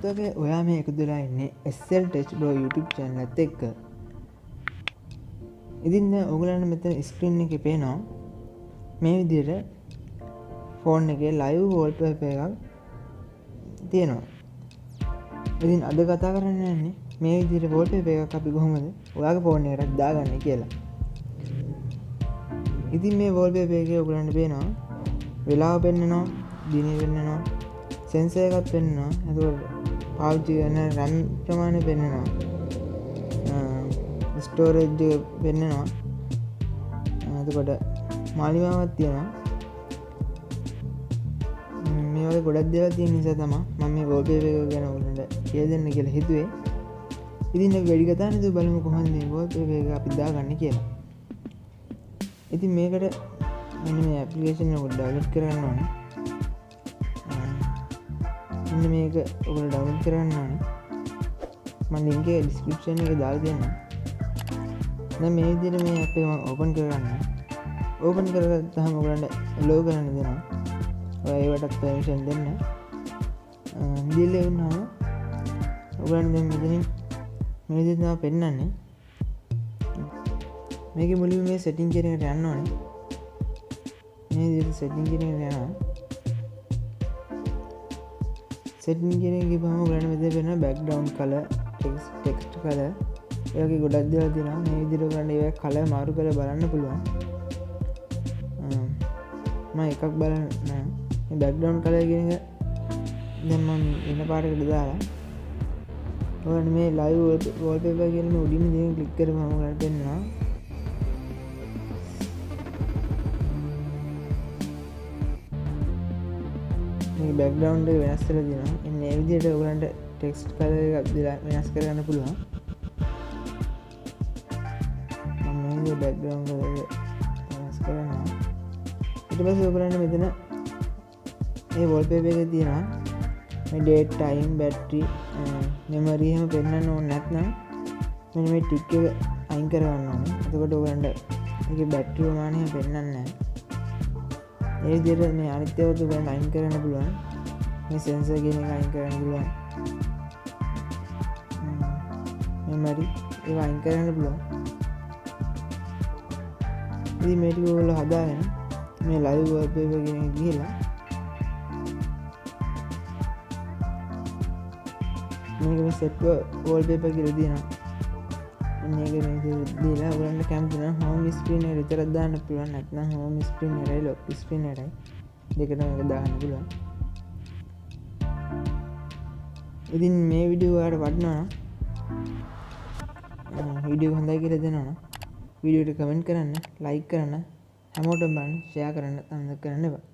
වගේ ඔයා මේ එකතු වෙලා ඉන්නේ SL Touch Bro YouTube channel එකත් එක්ක. ඉතින් දැන් ඔයගලන්ට මෙතන ස්ක්‍රීන් එකේ පේනවා මේ විදිහට ෆෝන් එකේ live wallpaper එකක් තියෙනවා. ඉතින් අද කතා කරන්න යන්නේ මේ විදිහට wallpaper එකක් අපි කොහොමද ඔයාගේ ෆෝන් එකට දාගන්නේ කියලා. ඉතින් මේ wallpaper එකේ ඔයගලන්ට පේනවා වෙලාව පෙන්නනවා, දිනේ පෙන්නනවා, sensor එකක් පෙන්නනවා, එතකොට පාවිච්චි කරන RAM ප්‍රමාණය පෙන්නනවා, storage එක පෙන්නනවා, එතකොට මාලිමාවක් තියෙනවා. මේ වගේ ගොඩක් දේවල් තියෙන නිසා තමයි මම මේ wallpaper එක ගැන ඔයගලන්ට කියලා දෙන්න කියලා හිතුවේ. ඉතින් අපි වැඩි කතා නැතුව බලමු කොහොමද මේ wallpaper එක අපි දාගන්නේ කියලා. ඉතින් මේකට මෙන්න මේ ඇප්ලිකේෂන් එක ඩවුන්ලෝඩ් කරගන්න ඕනේ. මෙන්න මේක ඔයගොල්ලෝ ඩවුන්ලෝඩ් කරගන්න ඕනේ. මම ලින්ක් එක ඩිස්ක්‍රිප්ෂන් එකේ දාලා දෙන්නම්. දැන් මේ විදිහට මේ ඇප් එක මම ඕපන් කරගන්නවා. ඕපන් කරගත්තාම ඔයගොල්ලන්ට ලෝග් කරන්න දෙනවා. ඔයා ඒකට පර්මිෂන් දෙන්න. දීලා වුණාම ඔයගොල්ලන් දැන් මෙතනින් මේ විදිහට තමයි පෙන්නන්නේ. මේකේ මුලින්ම මේ සෙටින් කියන එකට යන්න ඕනේ. මේ විදිහට සෙටින් කියන එකට යනවා. සෙටින් කියන එක ගිහම ඔයගොල්ලන්ට මෙතන වෙනවා බෑග්ග්‍රවුන්ඩ් කලර්, ටෙක්ස්ට් කලර්. ඒ වගේ ගොඩක් දේවල් තියෙනවා. මේ විදිහට ඔයගොල්ලන්ට ඒවා කලර් මාරු කරලා බලන්න පුළුවන්. මම එකක් බලන්න මේ බෑග්ග්‍රවුන්ඩ් කලර් කියන එක දැන් මම වෙන පාටකට දාලා ඔයගොල්ලන්ට මේ live wallpaper කියන මේ උඩින් දෙන ක්ලික් කරපුවම ඔයගොල්ලන්ට එනවා මේ බෑග්ග්‍රවුන්ඩ් එක වෙනස් කරලා දෙනවා. එන්න මේ විදිහට ඔයගලන්ට ටෙක්ස්ට් කලර් එකක් වෙනස් කරගන්න පුළුවන්. මම මේ බෑග්ග්‍රවුන්ඩ් කලර් එක වෙනස් කරනවා. ඊට පස්සේ ඔයගලන්ට මෙතන මේ wallpaper එකේ තියෙනවා මේ date, time, battery, memory එහෙම පෙන්නන්න ඕනේ නැත්නම් මෙන්න මේ ටික් එක අයින් කරගන්න ඕනේ. එතකොට ඔයගලන්ට මේකේ බැටරි ප්‍රමාණය පෙන්නන්නේ නැහැ. ඒ විදිහට මේ අනිත් ඒවාත් ඔයගලන්ට අයින් කරන්න පුළුවන්. මේ sensor කියන එක අයින් කරන්න පුළුවන්. memory ඒවා අයින් කරන්න පුළුවන්. ඉතින් මේ ටික ඔයගොල්ලෝ හදාගෙන මේ live wallpaper කියන එක ගිහලා මේක මේ set wallpaper කියලා දිනනවා. මේක මේ දීලා ඔයගලන්ට කැමති නම් home screen එක විතරක් දාන්න පුළුවන්. නැත්නම් home screen එකයි lock screen එකයි දෙකම එක දාන්න පුළුවන්. ඉතින් මේ වීඩියෝ ඔයාලට වටිනවා නම් වීඩියෝ හොඳයි කියලා දෙනවා. වීඩියෝ එකට කමෙන්ට් කරන්න, ලයික් කරන්න, හැමෝටම බලන්න, ෂෙයා කරන්න, අමතක කරන්න එපා.